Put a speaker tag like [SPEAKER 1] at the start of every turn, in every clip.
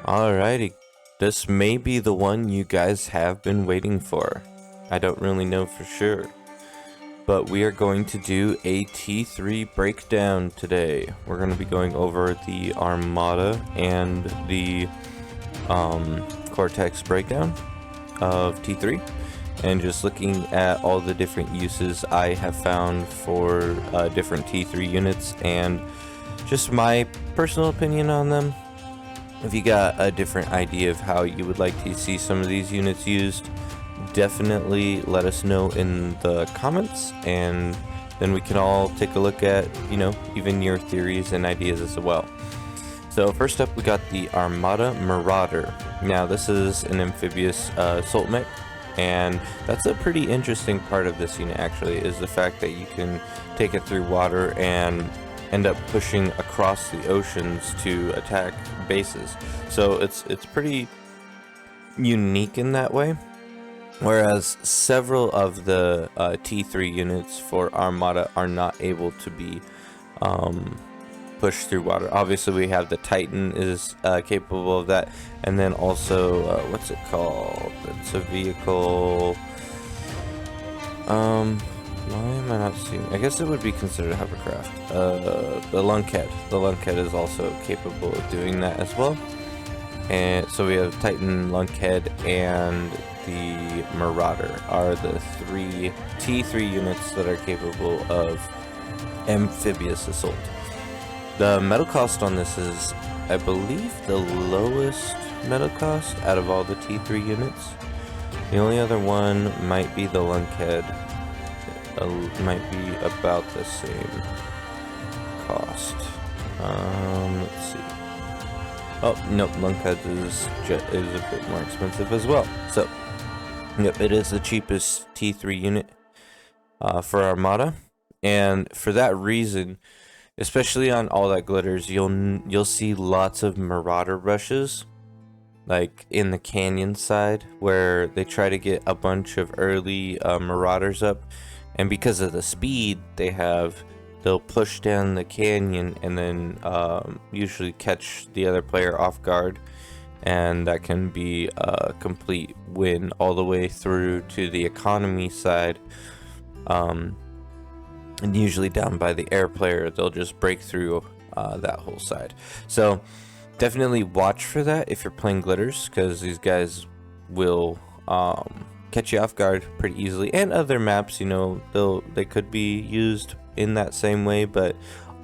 [SPEAKER 1] Alrighty, this may be the one you guys have been waiting for. I don't really know for sure, but we are going to do a T3 breakdown today. We're going to be going over the Armada and the Cortex breakdown of T3, and just looking at all the different uses I have found for different T3 units and just my personal opinion on them. If you got a different idea of how you would like to see some of these units used, definitely let us know in the comments, and then we can all take a look at, you know, even your theories and ideas as well. So first up, we got the Armada Marauder. Now this is an amphibious assault mech, and that's a pretty interesting part of this unit actually, is the fact that you can take it through water and end up pushing across the oceans to attack bases. So it's pretty unique in that way. Whereas several of the T3 units for Armada are not able to be pushed through water. Obviously we have the Titan is capable of that, and then also what's it called? It's a vehicle. Why am I not seeing? I guess it would be considered a hovercraft. The lunkad. The lunkad is also capable of doing that as well. And so we have Titan, lunkad, and the Marauder are the three T3 units that are capable of amphibious assault. The metal cost on this is, I believe, the lowest metal cost out of all the T3 units. The only other one might be the lunkad. Might be about the same cost. Let's see. Oh, nope, lunkad is a bit more expensive as well. So, yep, it is the cheapest T3 unit for Armada, and for that reason, especially on All That Glitters, you'll see lots of Marauder rushes, like in the canyon side, where they try to get a bunch of early Marauders up. And because of the speed they have, they'll push down the canyon and then usually catch the other player off guard. And that can be a complete win all the way through to the economy side. And usually down by the air player, they'll just break through that whole side. So definitely watch for that if you're playing glitters, because these guys will catch you off guard pretty easily. And other maps, you know, they could be used in that same way, but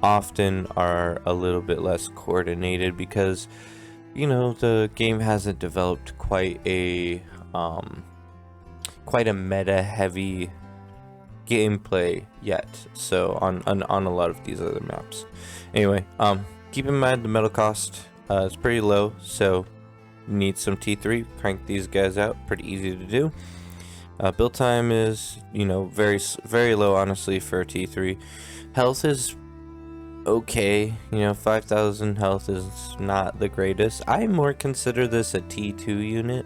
[SPEAKER 1] often are a little bit less coordinated because, you know, the game hasn't developed quite a meta heavy gameplay yet, so on a lot of these other maps. Anyway, keep in mind the metal cost is pretty low, so you need some T3, crank these guys out, pretty easy to do. Build time is, you know, very low honestly for T3. Health is okay, you know, 5,000 health is not the greatest. I more consider this a T2 unit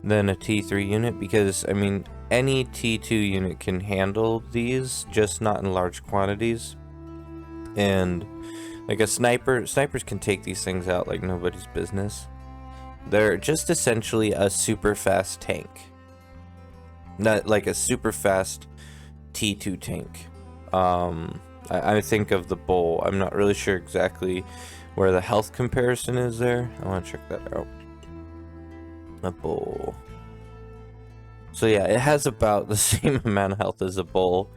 [SPEAKER 1] than a T3 unit, because I mean any T2 unit can handle these, just not in large quantities. And like a snipers can take these things out like nobody's business. They're just essentially a super fast tank. Not like a super fast T2 tank. I think of the Bull. I'm not really sure exactly where the health comparison is there. I want to check that out. A Bull. So yeah, it has about the same amount of health as a Bull,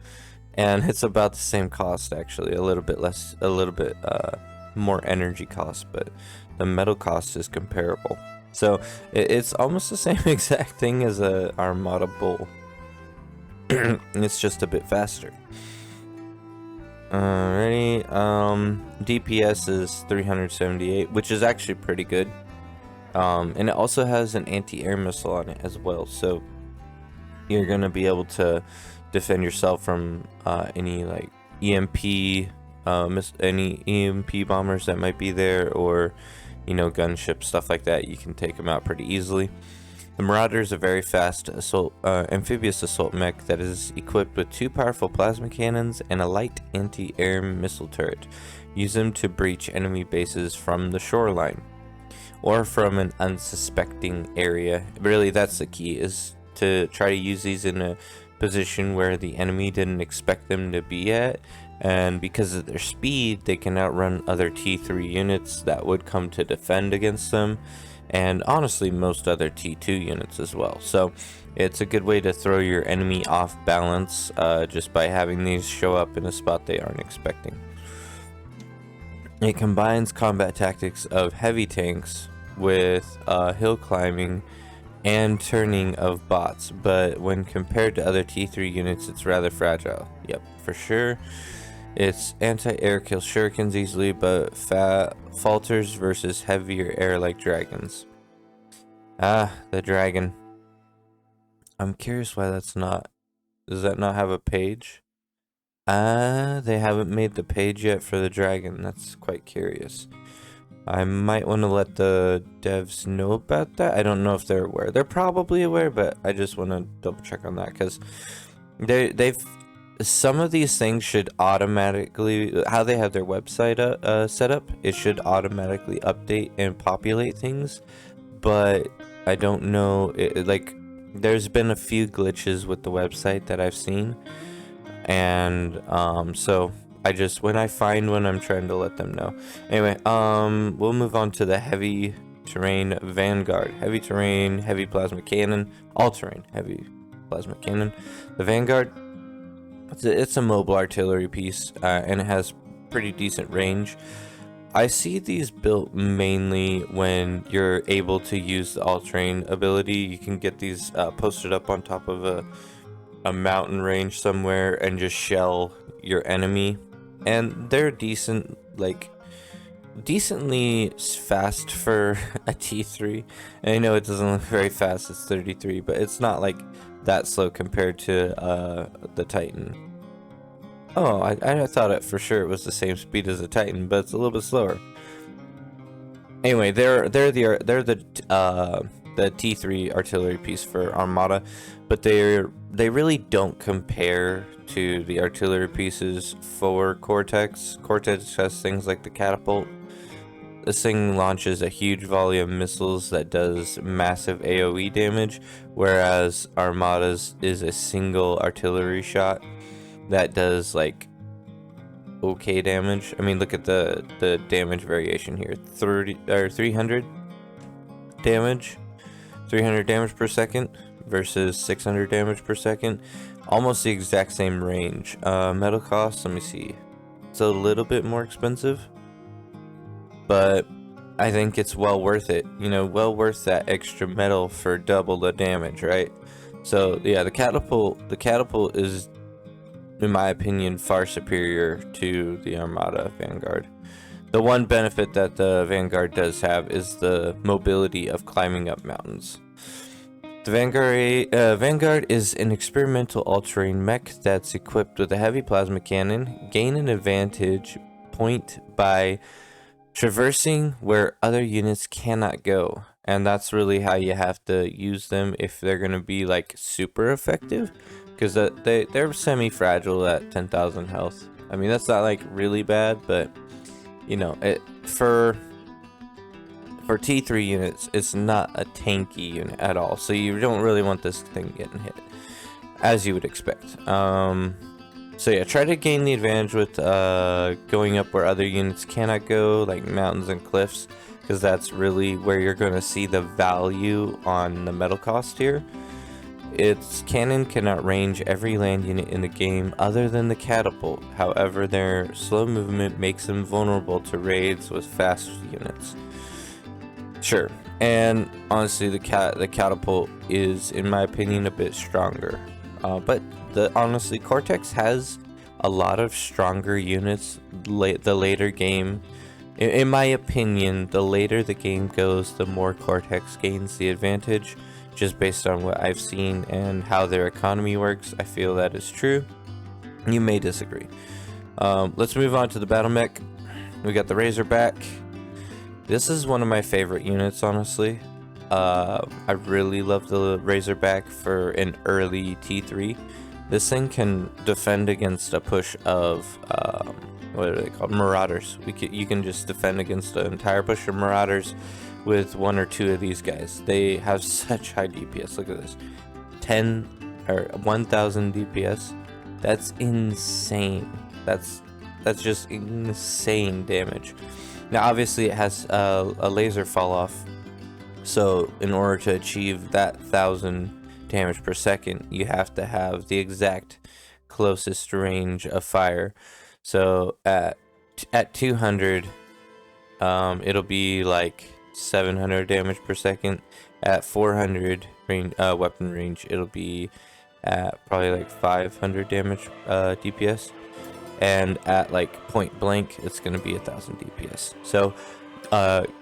[SPEAKER 1] and it's about the same cost actually. A little bit less, a little bit more energy cost, but the metal cost is comparable. So it's almost the same exact thing as a Armada Bull. It's just a bit faster. Alrighty, DPS is 378, which is actually pretty good. And it also has an anti-air missile on it as well, so you're gonna be able to defend yourself from any like EMP, any EMP bombers that might be there, or you know, gunship, stuff like that. You can take them out pretty easily. The Marauder is a very fast amphibious assault mech that is equipped with 2 powerful plasma cannons and a light anti-air missile turret. Use them to breach enemy bases from the shoreline. or from an unsuspecting area. Really, that's the key, is to try to use these in a position where the enemy didn't expect them to be at, and because of their speed they can outrun other T3 units that would come to defend against them, and honestly most other T2 units as well. So it's a good way to throw your enemy off balance, just by having these show up in a spot they aren't expecting. It combines combat tactics of heavy tanks with hill climbing and turning of bots, but when compared to other T3 units it's rather fragile. Yep, for sure. Its anti-air kills shurikens easily, but falters versus heavier air-like dragons. Ah, the dragon. I'm curious why that's not... Does that not have a page? They haven't made the page yet for the dragon. That's quite curious. I might want to let the devs know about that. I don't know if they're aware. They're probably aware, but I just want to double check on that, because they've... Some of these things should automatically... How they have their website set up, it should automatically update and populate things, but I don't know... like, there's been a few glitches with the website that I've seen, and so I just, when I find one, I'm trying to let them know. Anyway, we'll move on to the heavy terrain Vanguard. Heavy terrain, heavy plasma cannon, all terrain, heavy plasma cannon. The Vanguard, it's a mobile artillery piece, and it has pretty decent range. I see these built mainly when you're able to use the all-terrain ability. You can get these posted up on top of a mountain range somewhere and just shell your enemy. And they're decent, like, decently fast for a T3. And I know it doesn't look very fast, it's 33, but it's not like that slow compared to the Titan. Oh, I thought it for sure it was the same speed as the Titan, but it's a little bit slower. Anyway, they're the T3 artillery piece for Armada, but they really don't compare to the artillery pieces for Cortex. Cortex has things like the Catapult. This thing launches a huge volley of missiles that does massive AoE damage, whereas Armada's is a single artillery shot that does like okay damage. I mean, look at the damage variation here. 300 damage, 300 damage per second versus 600 damage per second. Almost the exact same range. Metal cost, let me see. It's a little bit more expensive, but I think it's well worth it. You know, well worth that extra metal for double the damage, right? So yeah, the catapult is, in my opinion, far superior to the Armada Vanguard. The one benefit that the Vanguard does have is the mobility of climbing up mountains. The Vanguard is an experimental all-terrain mech that's equipped with a heavy plasma cannon. Gain an advantage point by traversing where other units cannot go, and that's really how you have to use them if they're going to be like super effective, because they're semi-fragile at 10,000 health. I mean, that's not like really bad, but you know, for T3 units, it's not a tanky unit at all, so you don't really want this thing getting hit, as you would expect. So yeah, try to gain the advantage with going up where other units cannot go, like mountains and cliffs, because that's really where you're going to see the value on the metal cost here. Its cannon can outrange every land unit in the game other than the Catapult. However, their slow movement makes them vulnerable to raids with fast units. Sure, and honestly, the Catapult is, in my opinion, a bit stronger. But honestly, Cortex has a lot of stronger units the later game. In my opinion, the later the game goes, the more Cortex gains the advantage. Just based on what I've seen and how their economy works, I feel that is true. You may disagree. Let's move on to the battle mech. We got the Razorback. This is one of my favorite units, honestly. I really love the Razorback for an early T3. This thing can defend against a push of what are they called? Marauders. You can just defend against an entire push of Marauders with 1 or 2 of these guys. They have such high DPS. Look at this, 10 or 1000 DPS. That's insane. That's just insane damage. Now, obviously, it has a laser fall off. So, in order to achieve that 1000 damage per second, you have to have the exact closest range of fire. So at 200, it'll be like 700 damage per second. At 400 range, weapon range, it'll be at probably like 500 damage DPS. And at like point blank, it's gonna be 1000 DPS. So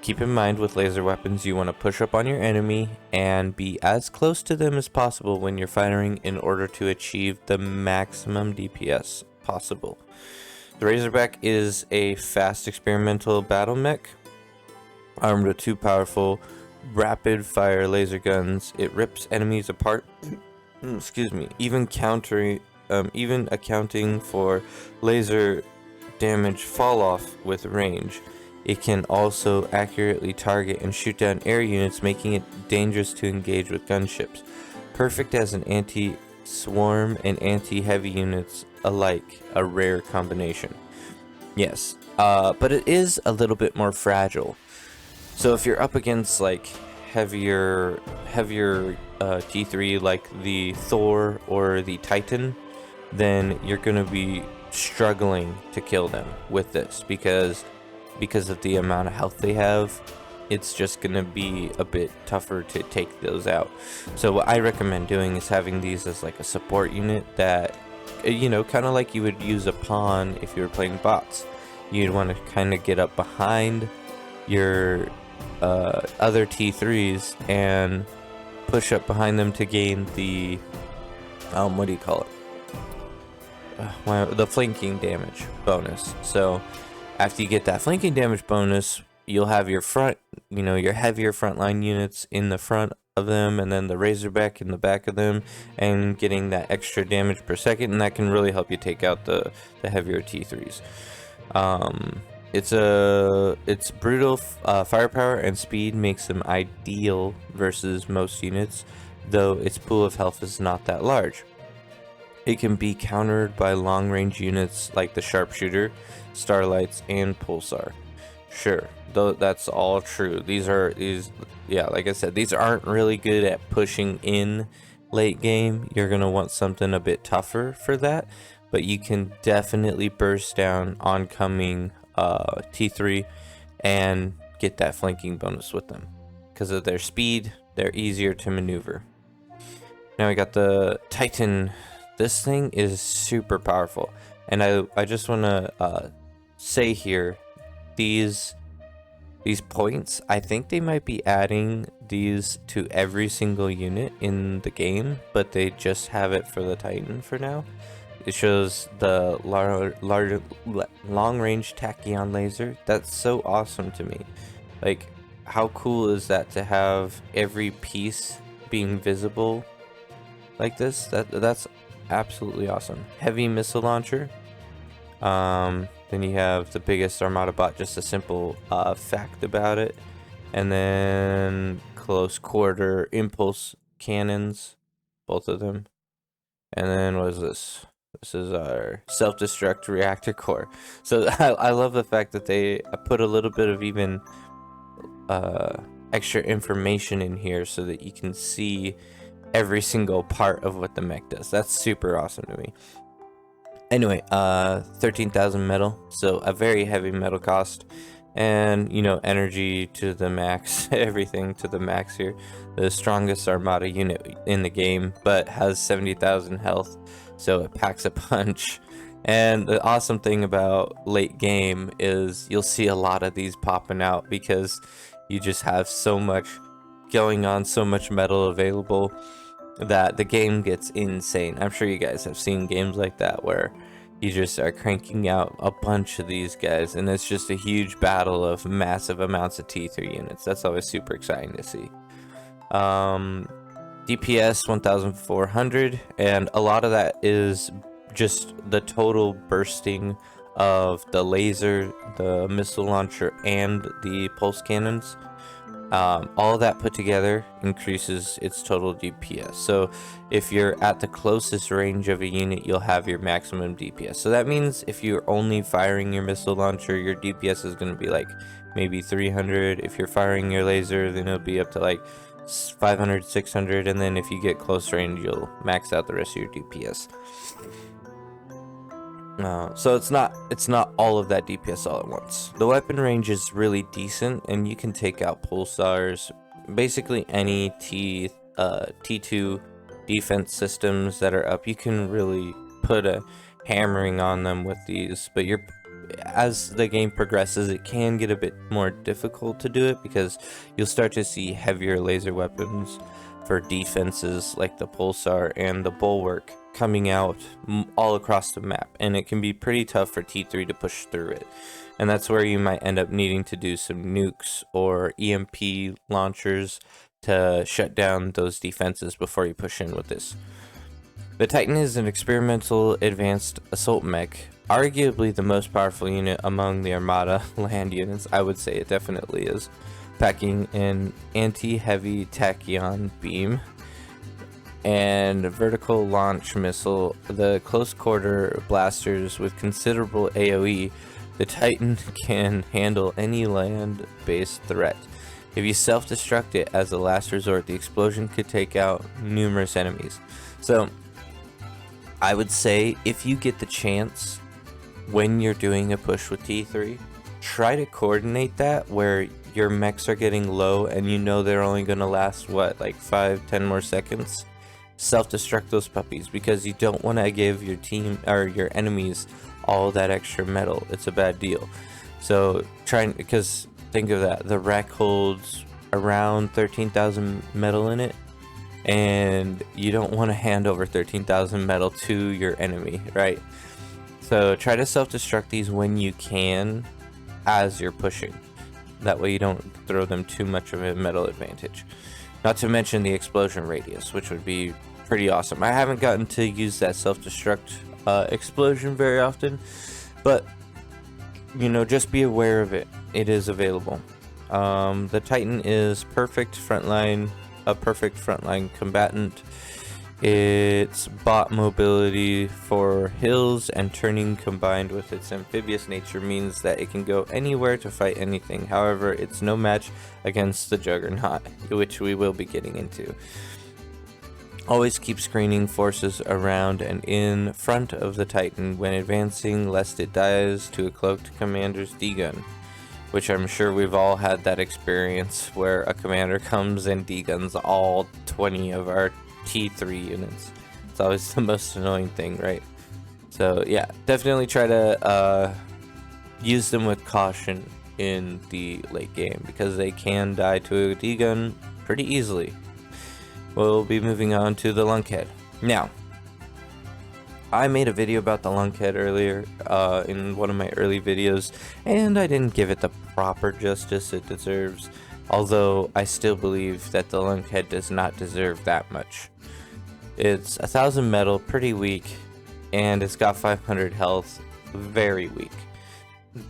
[SPEAKER 1] keep in mind, with laser weapons, you want to push up on your enemy and be as close to them as possible when you're firing in order to achieve the maximum DPS possible. The Razorback is a fast experimental battle mech armed with 2 powerful rapid fire laser guns. It rips enemies apart. Excuse me. Even accounting for laser damage fall off with range. It can also accurately target and shoot down air units, making it dangerous to engage with gunships. Perfect as an anti-swarm and anti-heavy units alike, a rare combination. Yes, but it is a little bit more fragile. So if you're up against like heavier T3 like the Thor or the Titan, then you're gonna be struggling to kill them with this because of the amount of health they have. It's just gonna be a bit tougher to take those out. So what I recommend doing is having these as like a support unit that, you know, kind of like you would use a pawn if you were playing bots. You'd want to kind of get up behind your other T3s and push up behind them to gain the what do you call it? The flanking damage bonus. So after you get that flanking damage bonus, you'll have your front, you know, your heavier frontline units in the front of them, and then the Razorback in the back of them, and getting that extra damage per second, and that can really help you take out the heavier T3s. It's brutal firepower and speed makes them ideal versus most units, though its pool of health is not that large. It can be countered by long-range units like the Sharpshooter, Starlights, and Pulsar. Sure, though that's all true. Yeah, like I said, these aren't really good at pushing in late game. You're gonna want something a bit tougher for that, but you can definitely burst down oncoming T3 and get that flanking bonus with them. Because of their speed, they're easier to maneuver. Now we got the Titan. This thing is super powerful, and I just want to say here, these points, I think they might be adding these to every single unit in the game, but they just have it for the Titan for now. It shows the long-range tachyon laser. That's so awesome to me. Like, how cool is that to have every piece being visible like this? That's absolutely awesome. Heavy missile launcher. Then you have the biggest armada bot, just a simple fact about it. And then close quarter impulse cannons, both of them. And then what is this? This is our self-destruct reactor core. So I love the fact that they put a little bit of even extra information in here so that you can see every single part of what the mech does. That's super awesome to me. Anyway, 13,000 metal, so a very heavy metal cost, and you know, energy to the max, everything to the max here. The strongest armada unit in the game, but has 70,000 health, so it packs a punch. And the awesome thing about late game is you'll see a lot of these popping out because you just have so much going on, so much metal available, that the game gets insane. I'm sure you guys have seen games like that where you just are cranking out a bunch of these guys, and it's just a huge battle of massive amounts of T3 units. That's always super exciting to see. DPS 1400, and a lot of that is just the total bursting of the laser, the missile launcher, and the pulse cannons. All of that put together increases its total DPS. So if you're at the closest range of a unit, you'll have your maximum DPS. So that means if you're only firing your missile launcher, your DPS is going to be like maybe 300. If you're firing your laser, then it'll be up to like 500, 600, and then if you get close range, you'll max out the rest of your DPS. So it's not all of that DPS all at once. The weapon range is really decent, and you can take out pulsars, basically any T2 defense systems that are up. You can really put a hammering on them with these, but as the game progresses, it can get a bit more difficult to do it, because you'll start to see heavier laser weapons for defenses like the pulsar and the bulwark coming out all across the map, and it can be pretty tough for T3 to push through it. And that's where you might end up needing to do some nukes or EMP launchers to shut down those defenses before you push in with this. The Titan is an experimental advanced assault mech, arguably the most powerful unit among the Armada land units. I would say it definitely is, packing an anti-heavy tachyon beam and vertical launch missile, the close quarter blasters with considerable AoE. The Titan can handle any land-based threat. If you self-destruct it as a last resort, the explosion could take out numerous enemies. So I would say if you get the chance when you're doing a push with T3, try to coordinate that where your mechs are getting low and you know they're only going to last what, like 5-10 more seconds. Self-destruct those puppies, because you don't want to give your team or your enemies all that extra metal. It's a bad deal. So because think of that, the wreck holds around 13,000 metal in it, and you don't want to hand over 13,000 metal to your enemy, right? So try to self-destruct these when you can as you're pushing. That way you don't throw them too much of a metal advantage. Not to mention the explosion radius, which would be pretty awesome. I haven't gotten to use that self-destruct explosion very often, but you know, just be aware of it. It is available. The Titan is a perfect frontline combatant. Its bot mobility for hills and turning combined with its amphibious nature means that it can go anywhere to fight anything. However, it's no match against the Juggernaut, which we will be getting into. Always keep screening forces around and in front of the Titan when advancing, lest it dies to a cloaked commander's D-gun. Which I'm sure we've all had that experience where a commander comes and D-guns all 20 of our T3 units. It's always the most annoying thing, right? So yeah, definitely try to use them with caution in the late game, because they can die to a D-gun pretty easily. We'll be moving on to the lunkad. Now, I made a video about the lunkad earlier in one of my early videos, and I didn't give it the proper justice it deserves, although I still believe that the lunkad does not deserve that much. It's 1000 metal, pretty weak, and it's got 500 health, very weak.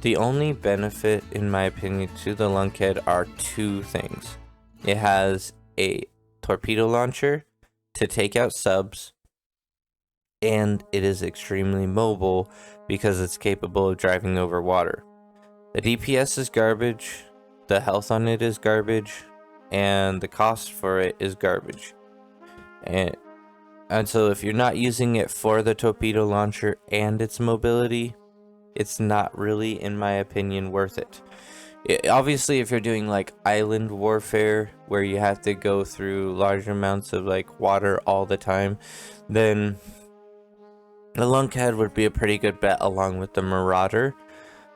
[SPEAKER 1] The only benefit, in my opinion, to the lunkad are two things. It has a torpedo launcher to take out subs, and it is extremely mobile because it's capable of driving over water. The DPS is garbage, the health on it is garbage, and the cost for it is garbage. And so if you're not using it for the torpedo launcher and its mobility, it's not really, in my opinion, worth it. Obviously, if you're doing like island warfare where you have to go through large amounts of like water all the time, then the lunkad would be a pretty good bet along with the Marauder.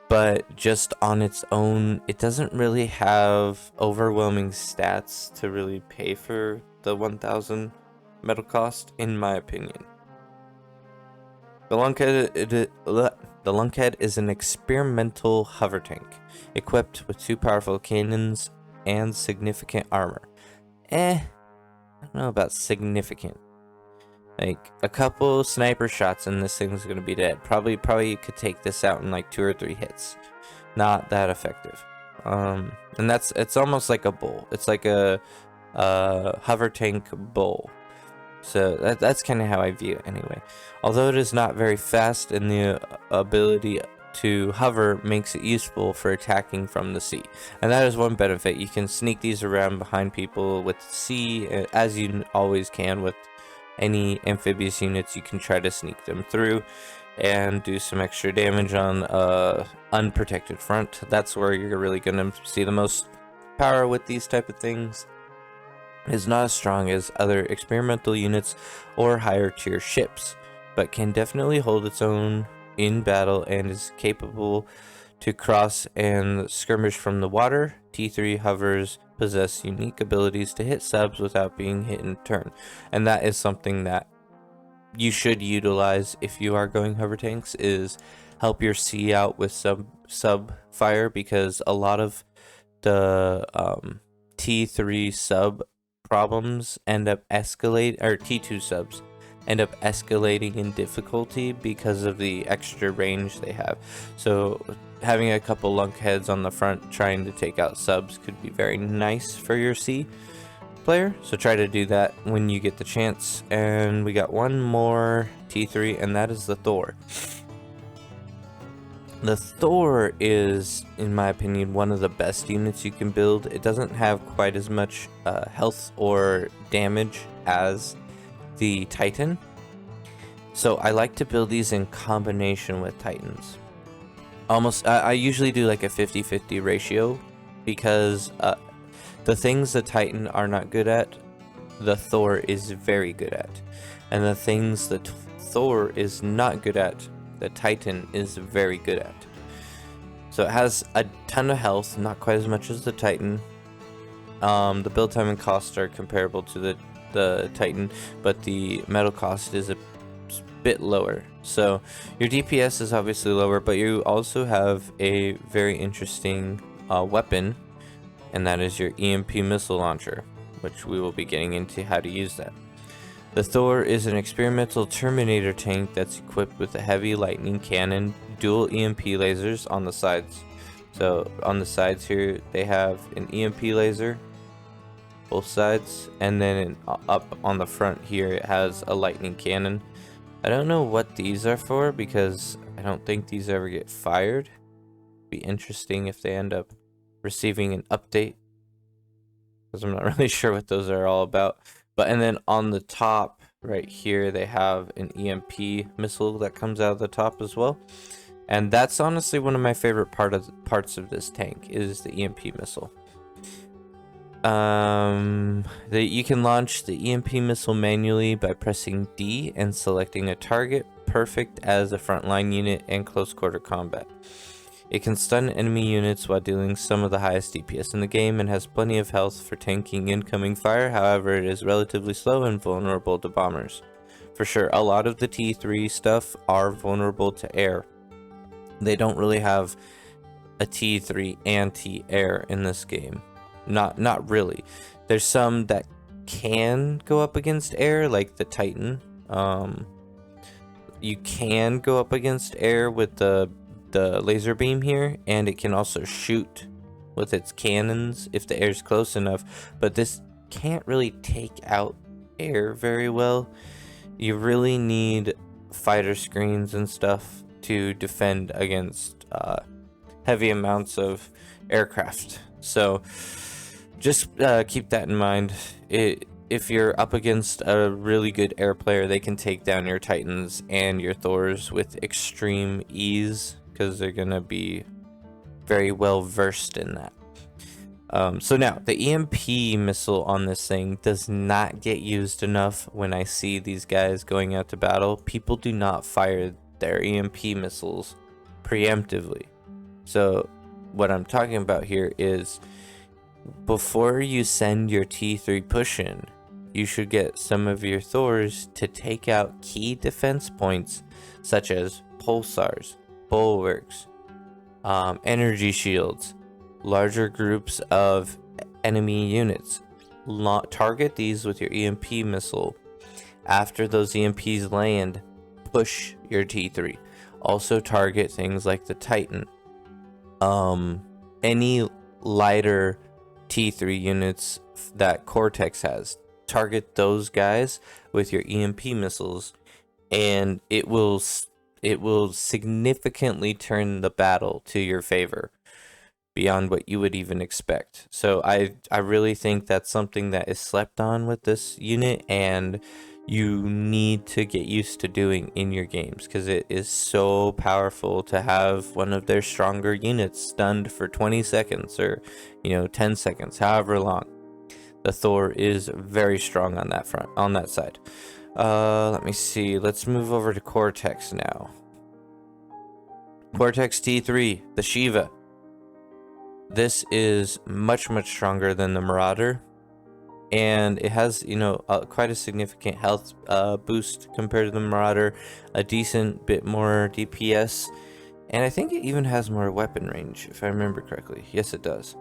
[SPEAKER 1] But just on its own, it doesn't really have overwhelming stats to really pay for the 1000 metal cost, in my opinion. The lunkad is an experimental hover tank, equipped with 2 powerful cannons and significant armor. I don't know about significant. Like a couple sniper shots and this thing's gonna be dead. Probably you could take this out in like 2 or 3 hits. Not that effective. And it's almost like a bull. It's like a hover tank bull. So that's kind of how I view it anyway. Although it is not very fast, and the ability to hover makes it useful for attacking from the sea. And that is one benefit. You can sneak these around behind people with sea, as you always can with any amphibious units. You can try to sneak them through and do some extra damage on unprotected front. That's where you're really going to see the most power with these type of things. Is not as strong as other experimental units or higher tier ships, but can definitely hold its own in battle and is capable to cross and skirmish from the water. T3 hovers possess unique abilities to hit subs without being hit in turn, and that is something that you should utilize if you are going hover tanks, is help your sea out with sub fire, because a lot of the T3 sub problems end up escalate, or T2 subs end up escalating in difficulty because of the extra range they have. So having a couple lunkheads on the front trying to take out subs could be very nice for your C player, so try to do that when you get the chance. And we got one more T3, and that is the Thor. The Thor is, in my opinion, one of the best units you can build. It doesn't have quite as much health or damage as the Titan, so I like to build these in combination with Titans. I usually do like a 50-50 ratio, because the things the Titan are not good at, the Thor is very good at, and the things that Thor is not good at, the Titan is very good at. So it has a ton of health, not quite as much as the Titan. The build time and cost are comparable to the Titan, but the metal cost is a bit lower. So your DPS is obviously lower, but you also have a very interesting weapon, and that is your EMP Missile launcher, which we will be getting into how to use that. The Thor is an experimental Terminator tank that's equipped with a heavy lightning cannon, dual EMP lasers on the sides. So on the sides here, they have an EMP laser, both sides, and then up on the front here, it has a lightning cannon. I don't know what these are for, because I don't think these ever get fired. Be interesting if they end up receiving an update, because I'm not really sure what those are all about. But and then on the top right here, they have an EMP missile that comes out of the top as well, and that's honestly one of my favorite parts of this tank is the EMP missile. You can launch the EMP missile manually by pressing D and selecting a target, perfect as a frontline unit and close quarter combat. It can stun enemy units while dealing some of the highest DPS in the game, and has plenty of health for tanking incoming fire. However, it is relatively slow and vulnerable to bombers. For sure, a lot of the T3 stuff are vulnerable to air. They don't really have a T3 anti-air in this game. Not really. There's some that can go up against air, like the Titan. You can go up against air with the laser beam here, and it can also shoot with its cannons if the air's close enough, but this can't really take out air very well. You really need fighter screens and stuff to defend against heavy amounts of aircraft. So just keep that in mind. If you're up against a really good air player, they can take down your Titans and your Thors with extreme ease, because they're gonna be very well versed in that. So now the EMP missile on this thing does not get used enough. When I see these guys going out to battle, people do not fire their EMP missiles preemptively. So what I'm talking about here is, before you send your T3 push in, you should get some of your Thors to take out key defense points such as pulsars, bulwarks, energy shields, larger groups of enemy units, target these with your EMP missile. After those EMPs land, push your T3. Also target things like the Titan. Any lighter T3 units that Cortex has, target those guys with your EMP missiles, and it will significantly turn the battle to your favor beyond what you would even expect. So I really think that's something that is slept on with this unit, and you need to get used to doing in your games, because it is so powerful to have one of their stronger units stunned for 20 seconds or 10 seconds, however long. The Thor is very strong on that front, on that side. Let me see, let's move over to Cortex now. Cortex T3, the Shiva. This is much stronger than the Marauder, and it has quite a significant health boost compared to the Marauder, a decent bit more DPS, and I think it even has more weapon range, if I remember correctly. Yes, it does.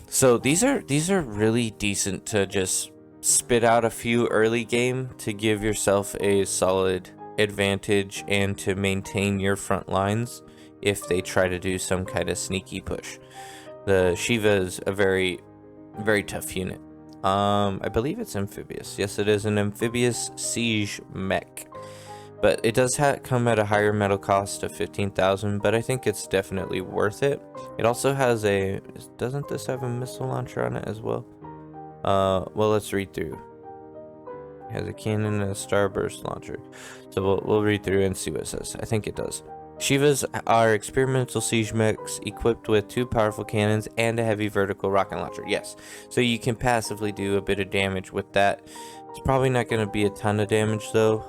[SPEAKER 1] So these are really decent to just spit out a few early game to give yourself a solid advantage and to maintain your front lines if they try to do some kind of sneaky push. The Shiva is a very tough unit. I believe it's amphibious. Yes, it is an amphibious siege mech, but it does come at a higher metal cost of 15,000, but I think it's definitely worth it. It also has doesn't this have a missile launcher on it as well? Well, let's read through. It has a cannon and a starburst launcher, so we'll read through and see what it says. I think it does. Shivas are experimental siege mechs equipped with 2 powerful cannons and a heavy vertical rocket launcher. Yes, so you can passively do a bit of damage with that. It's probably not going to be a ton of damage though,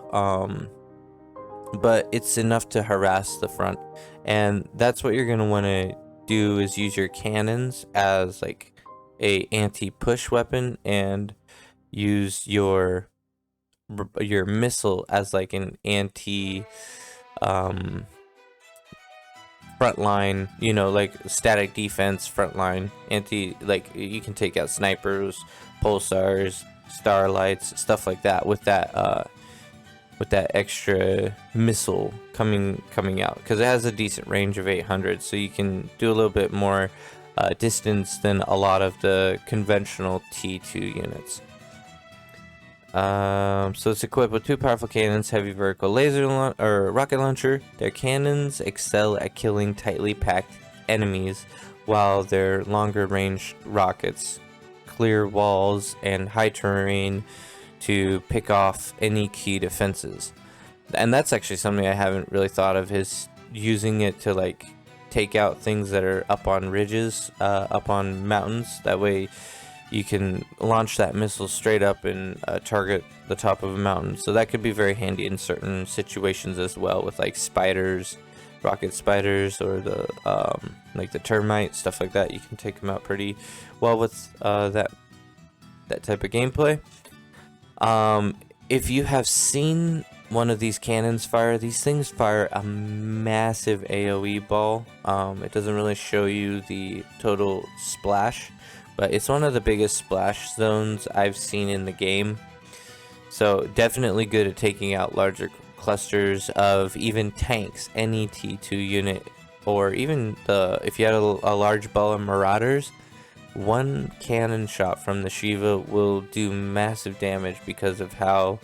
[SPEAKER 1] but it's enough to harass the front, and that's what you're going to want to do, is use your cannons as like a anti-push weapon, and use your missile as like an anti front line, like static defense front line, like you can take out snipers, pulsars, starlights, stuff like that with that extra missile coming out, because it has a decent range of 800, so you can do a little bit more distance than a lot of the conventional T2 units. So it's equipped with 2 powerful cannons, heavy vertical laser or rocket launcher. Their cannons excel at killing tightly packed enemies, while their longer range rockets clear walls and high terrain to pick off any key defenses. And that's actually something I haven't really thought of, is using it to like take out things that are up on ridges, up on mountains. That way you can launch that missile straight up and target the top of a mountain. So that could be very handy in certain situations as well, with like spiders, rocket spiders, or the like the termite, stuff like that. You can take them out pretty well with that type of gameplay. If you have seen one of these cannons fire, these things fire a massive AoE ball. It doesn't really show you the total splash, but it's one of the biggest splash zones I've seen in the game. So definitely good at taking out larger clusters of even tanks, any T2 unit, or even if you had a large ball of Marauders. One cannon shot from the Shiva will do massive damage because of how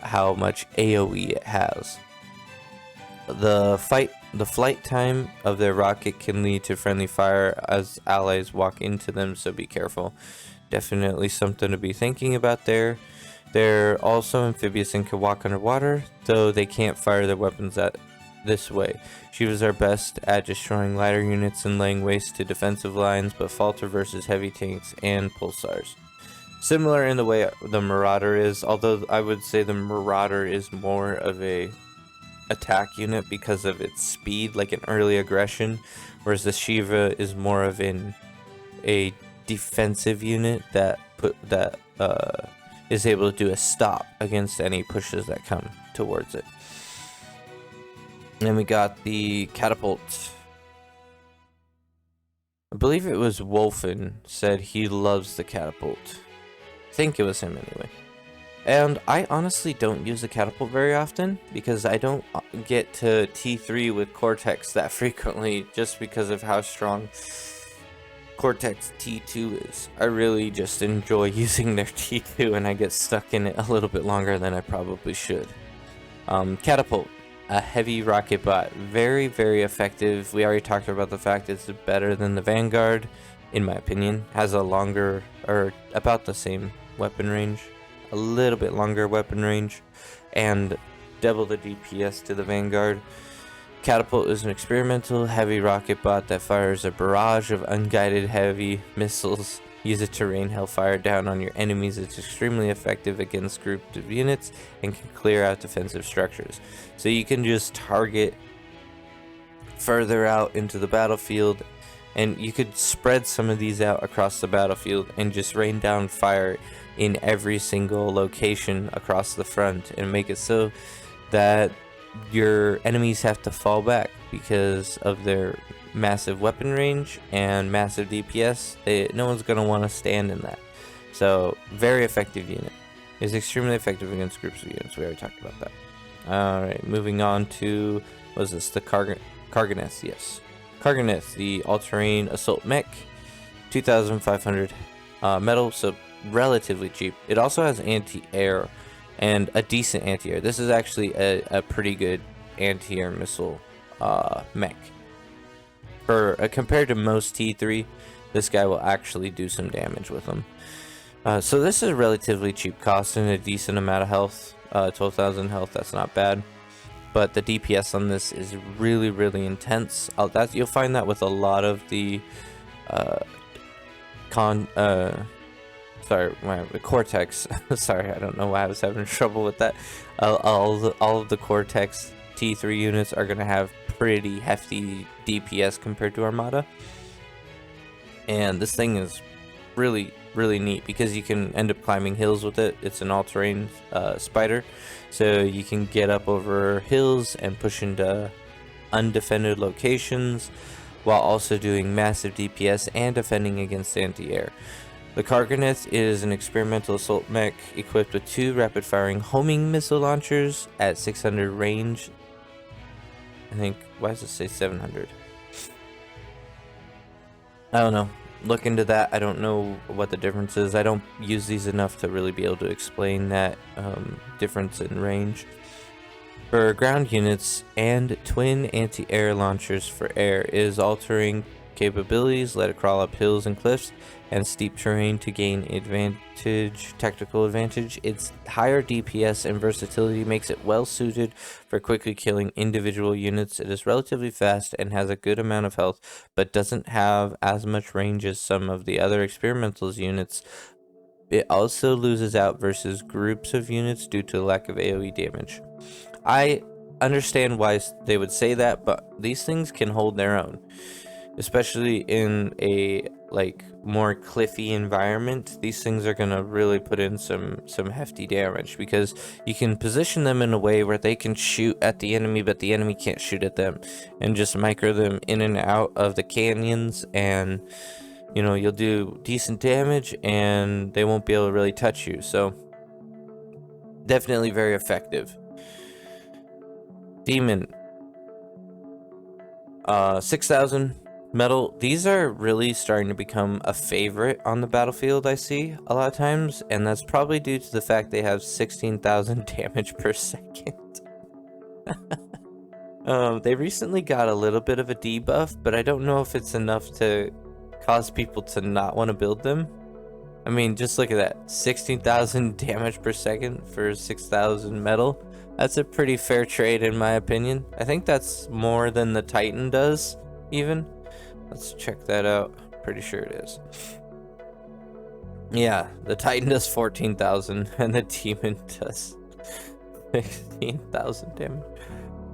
[SPEAKER 1] much AoE it has. The flight time of their rocket can lead to friendly fire as allies walk into them, so be careful. Definitely something to be thinking about there. They're also amphibious and can walk underwater, though they can't fire their weapons this way. Shivas are best at destroying lighter units and laying waste to defensive lines, but falter versus heavy tanks and pulsars. Similar in the way the Marauder is, although I would say the Marauder is more of a attack unit because of its speed, like an early aggression, whereas the Shiva is more of a defensive unit that is able to do a stop against any pushes that come towards it. And then we got the Catapult. I believe it was Wolfen said he loves the Catapult. I think it was him anyway. And I honestly don't use the Catapult very often because I don't get to T3 with Cortex that frequently just because of how strong Cortex T2 is. I really just enjoy using their T2 and I get stuck in it a little bit longer than I probably should. Catapult, a heavy rocket bot, very, very effective. We already talked about the fact it's better than the Vanguard, in my opinion. Has a longer, or about the same weapon range, a little bit longer weapon range, and double the DPS to the Vanguard. Catapult is an experimental heavy rocket bot that fires a barrage of unguided heavy missiles. Use it to rain hellfire down on your enemies. It's extremely effective against groups of units and can clear out defensive structures. So you can just target further out into the battlefield, and you could spread some of these out across the battlefield and just rain down fire in every single location across the front and make it so that your enemies have to fall back because of their massive weapon range and massive DPS. No one's going to want to stand in that. So, very effective unit. It's extremely effective against groups of units. We already talked about that. Alright, moving on to, what is this? The Carnth, yes. Carnth, the all-terrain assault mech. 2,500 metal, so relatively cheap. It also has anti-air and a decent anti-air. This is actually a pretty good anti-air missile mech. Compared to most T3, this guy will actually do some damage with them. So this is a relatively cheap cost and a decent amount of health. 12,000 health, that's not bad. But the DPS on this is really, really intense. You'll find that with a lot of the Cortex. Sorry, I don't know why I was having trouble with that. All of the Cortex T3 units are going to have pretty hefty DPS compared to Armada. And this thing is really, really neat because you can end up climbing hills with it. It's an all-terrain spider, so you can get up over hills and push into undefended locations while also doing massive DPS and defending against anti-air. The Carnth is an experimental assault mech equipped with 2 rapid-firing homing missile launchers at 600 range. I think, why does it say 700? I don't know. Look into that. I don't know what the difference is. I don't use these enough to really be able to explain that difference in range. For ground units and twin anti-air launchers for air is all-terrain capabilities, let it crawl up hills and cliffs and steep terrain to gain tactical advantage. Its higher DPS and versatility makes it well suited for quickly killing individual units. It is relatively fast and has a good amount of health, but doesn't have as much range as some of the other experimentals units. It also loses out versus groups of units due to lack of AoE damage. I understand why they would say that, but these things can hold their own, especially in a more cliffy environment. These things are gonna really put in some hefty damage because you can position them in a way where they can shoot at the enemy, but the enemy can't shoot at them, and just micro them in and out of the canyons, and you know, you'll do decent damage and they won't be able to really touch you. So definitely very effective. Demon, 6,000 metal. These are really starting to become a favorite on the battlefield, I see a lot of times, and that's probably due to the fact they have 16,000 damage per second. They recently got a little bit of a debuff, but I don't know if it's enough to cause people to not want to build them. I mean, just look at that, 16,000 damage per second for 6,000 metal. That's a pretty fair trade in my opinion. I think that's more than the Titan does, even. Let's check that out. Pretty sure it is. Yeah, the Titan does 14,000 and the Demon does 16,000 damage.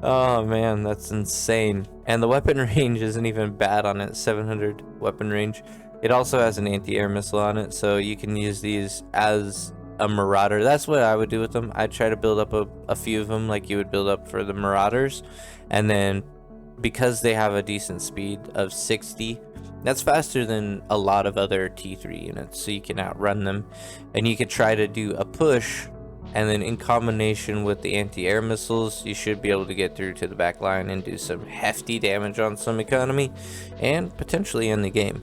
[SPEAKER 1] Oh man, that's insane. And the weapon range isn't even bad on it, 700 weapon range. It also has an anti-air missile on it, so you can use these as a Marauder. That's what I would do with them. I'd try to build up a few of them like you would build up for the Marauders, and then because they have a decent speed of 60, That's faster than a lot of other T3 units, so you can outrun them. And you could try to do a push, and then in combination with the anti-air missiles, you should be able to get through to the back line and do some hefty damage on some economy, and potentially end the game.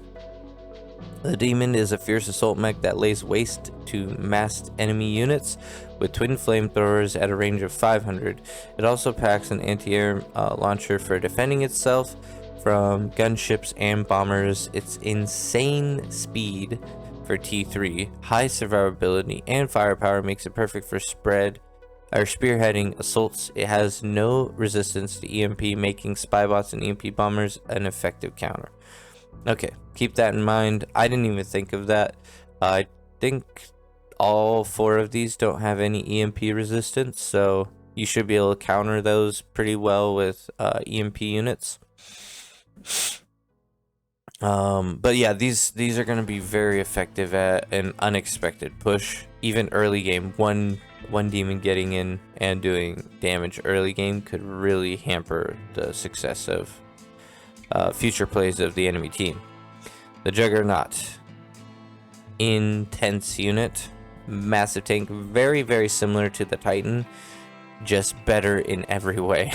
[SPEAKER 1] The Demon is a fierce assault mech that lays waste to massed enemy units with twin flamethrowers at a range of 500. It also packs an anti-air launcher for defending itself from gunships and bombers. Its insane speed for T3, high survivability, and firepower makes it perfect for spearheading assaults. It has no resistance to EMP, making spybots and EMP bombers an effective counter. Okay, keep that in mind. I didn't even think of that. I think all 4 of these don't have any EMP resistance, so you should be able to counter those pretty well with EMP units. But yeah, these are going to be very effective at an unexpected push. Even early game, one demon getting in and doing damage early game could really hamper the success of future plays of the enemy team. The Juggernaut, intense unit, massive tank, very, very similar to the Titan, just better in every way.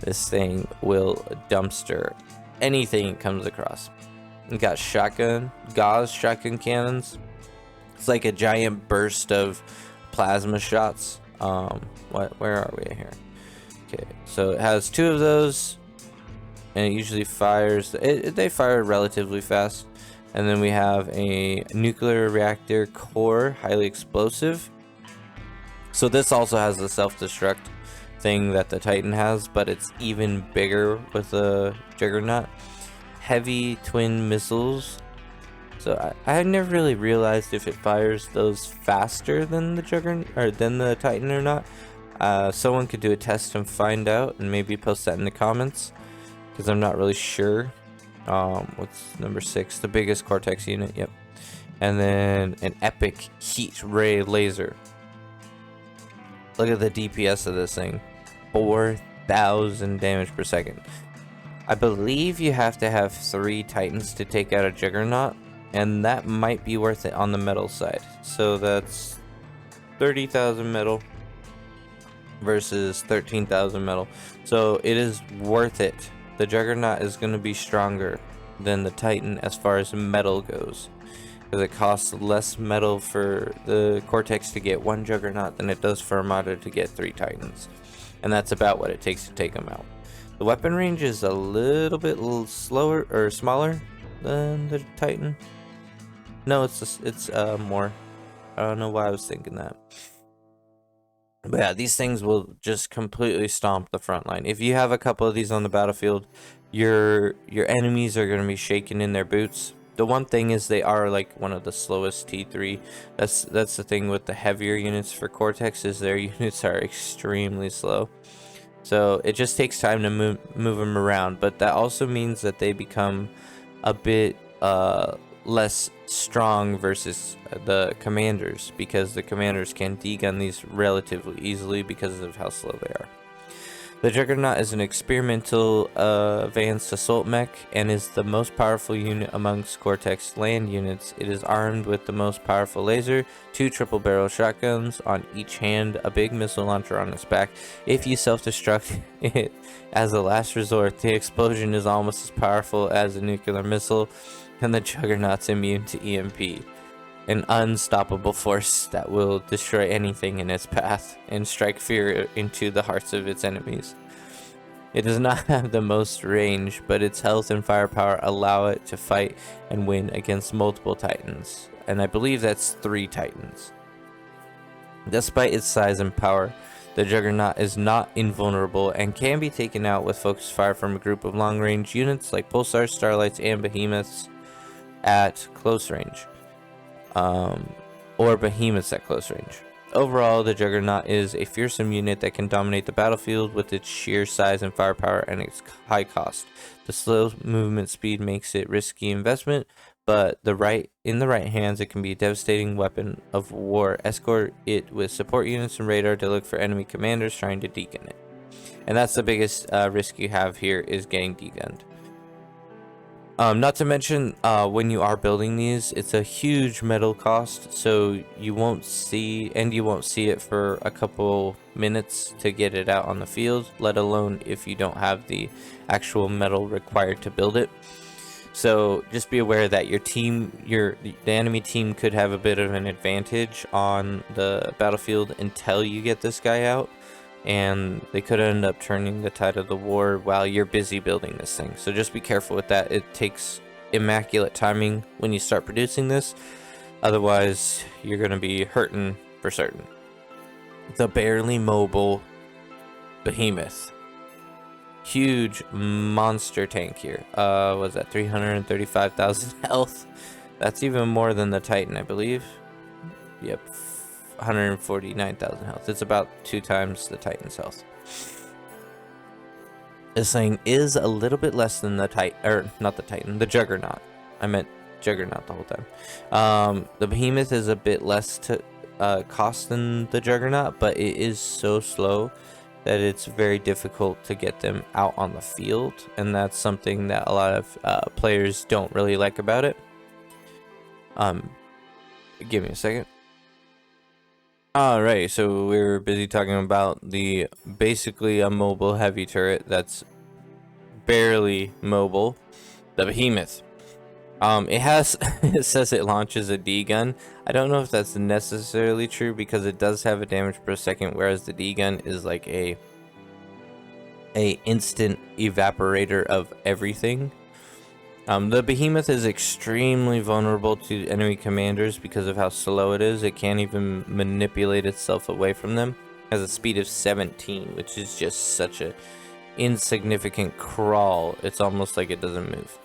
[SPEAKER 1] This thing will dumpster anything it comes across. We got gauze shotgun cannons. It's like a giant burst of plasma shots. Where are we here? Okay, so it has 2 of those, and it usually fires. They fire relatively fast. And then we have a nuclear reactor core, highly explosive. So this also has the self-destruct thing that the Titan has, but it's even bigger with the Juggernaut. Heavy twin missiles. So I never really realized if it fires those faster than the Juggernaut or than the Titan or not. Someone could do a test and find out, and maybe post that in the comments, because I'm not really sure. What's number 6? The biggest Cortex unit. Yep. And then an epic heat ray laser. Look at the DPS of this thing. 4,000 damage per second. I believe you have to have 3 Titans to take out a Juggernaut, and that might be worth it on the metal side. So that's 30,000 metal versus 13,000 metal. So it is worth it. The Juggernaut is going to be stronger than the Titan as far as metal goes, because it costs less metal for the Cortex to get 1 Juggernaut than it does for a Marauder to get 3 Titans, and that's about what it takes to take them out. The weapon range is a little bit slower or smaller than the Titan. No, it's more. I don't know why I was thinking that. But yeah, these things will just completely stomp the front line. If you have a couple of these on the battlefield, your enemies are going to be shaking in their boots. The one thing is they are like one of the slowest T3. That's the thing with the heavier units for Cortex, is their units are extremely slow. So it just takes time to move them around. But that also means that they become a bit less strong versus the commanders, because the commanders can degun these relatively easily because of how slow they are. The Juggernaut is an experimental advanced assault mech and is the most powerful unit amongst Cortex land units. It is armed with the most powerful laser, 2 triple barrel shotguns on each hand, a big missile launcher on its back. If you self-destruct it as a last resort, the explosion is almost as powerful as a nuclear missile, and the Juggernaut's immune to EMP. An unstoppable force that will destroy anything in its path and strike fear into the hearts of its enemies. It does not have the most range, but its health and firepower allow it to fight and win against multiple Titans, and I believe that's 3 Titans. Despite its size and power, the Juggernaut is not invulnerable and can be taken out with focused fire from a group of long-range units like Pulsars, Starlights, and Behemoths at close range. Or Behemoths at close range. Overall, the Juggernaut is a fearsome unit that can dominate the battlefield with its sheer size and firepower and its high cost. The slow movement speed makes it risky investment, but in the right hands, it can be a devastating weapon of war. Escort it with support units and radar to look for enemy commanders trying to degun it. And that's the biggest risk you have here, is getting degunned. Not to mention, when you are building these, it's a huge metal cost, so you won't see it for a couple minutes to get it out on the field, let alone if you don't have the actual metal required to build it. So just be aware that the enemy team could have a bit of an advantage on the battlefield until you get this guy out, and they could end up turning the tide of the war while you're busy building this thing. So just be careful with that. It takes immaculate timing when you start producing this, otherwise you're going to be hurting for certain. The barely mobile Behemoth. Huge monster tank here. Was that 335,000 health? That's even more than the Titan, I believe. Yep, 149,000 health. It's about 2 times the Titan's health. This thing is a little bit less than the Titan, or not the Titan, the Juggernaut. I meant Juggernaut the whole time. The Behemoth is a bit less to cost than the Juggernaut, but it is so slow that it's very difficult to get them out on the field, and that's something that a lot of players don't really like about it. Give me a second. Alright, so we're busy talking about the basically a mobile heavy turret that's barely mobile, the Behemoth. It says it launches a D gun. I don't know if that's necessarily true, because it does have a damage per second, whereas the D gun is like a instant evaporator of everything. The Behemoth is extremely vulnerable to enemy commanders because of how slow it is. It can't even manipulate itself away from them. It has a speed of 17, which is just such a insignificant crawl. It's almost like it doesn't move.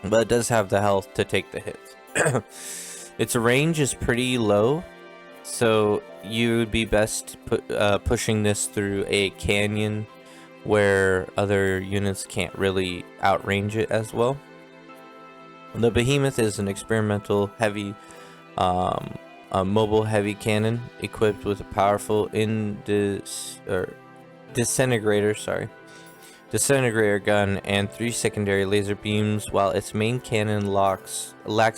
[SPEAKER 1] But it does have the health to take the hits. Its range is pretty low, so you would be best pushing this through a canyon where other units can't really outrange it as well. The Behemoth is an experimental heavy, mobile heavy cannon equipped with a powerful disintegrator gun and 3 secondary laser beams. While its main cannon lacks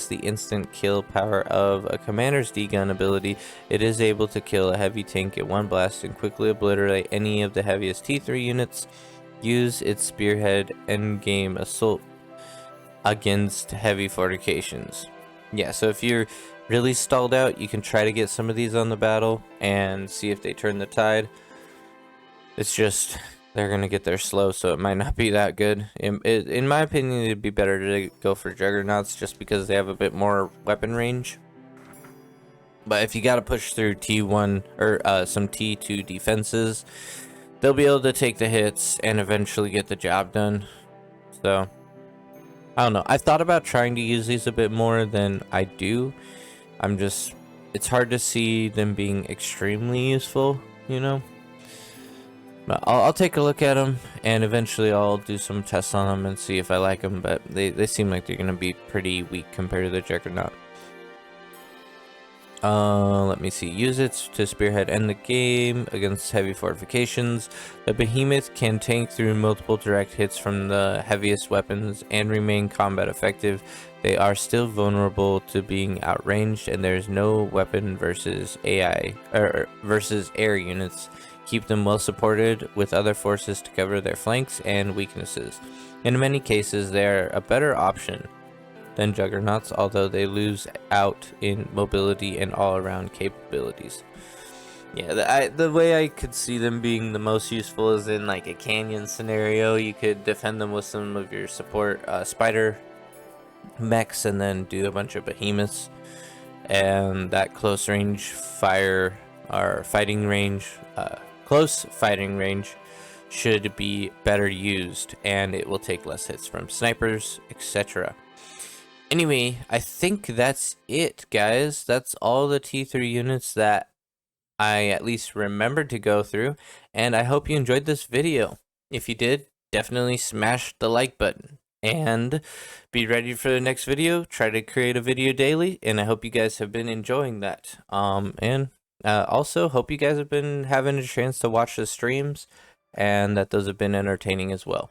[SPEAKER 1] the instant kill power of a commander's D-gun ability, it is able to kill a heavy tank at one blast and quickly obliterate any of the heaviest T3 units. Use its spearhead endgame assault against heavy fortifications. Yeah, so if you're really stalled out, you can try to get some of these on the battle and see if they turn the tide. It's just they're gonna get there slow, so it might not be that good. In my opinion, it'd be better to go for Juggernauts just because they have a bit more weapon range. But if you gotta push through T1 or some T2 defenses, they'll be able to take the hits and eventually get the job done. So I don't know. I've thought about trying to use these a bit more than I do. It's hard to see them being extremely useful, you know. But I'll take a look at them, and eventually I'll do some tests on them and see if I like them, but they seem like they're going to be pretty weak compared to the Juggernaut. Let me see. Use it to spearhead end the game against heavy fortifications. The Behemoth can tank through multiple direct hits from the heaviest weapons and remain combat effective. They are still vulnerable to being outranged, and there's no weapon versus versus air units. Keep them well supported with other forces to cover their flanks and weaknesses. In many cases, they are a better option than Juggernauts, although they lose out in mobility and all-around capabilities. Yeah, the way I could see them being the most useful is in like a canyon scenario. You could defend them with some of your support spider mechs and then do a bunch of behemoths, and that close range fire or fighting range close fighting range should be better used, and it will take less hits from snipers, etc. Anyway, I think that's it, guys. That's all the T3 units that I at least remembered to go through, and I hope you enjoyed this video. If you did, definitely smash the like button, and be ready for the next video. Try to create a video daily, and I hope you guys have been enjoying that. Also, hope you guys have been having a chance to watch the streams, and that those have been entertaining as well.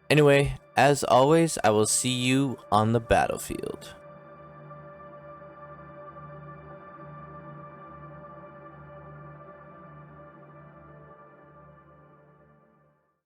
[SPEAKER 1] Anyway, as always, I will see you on the battlefield.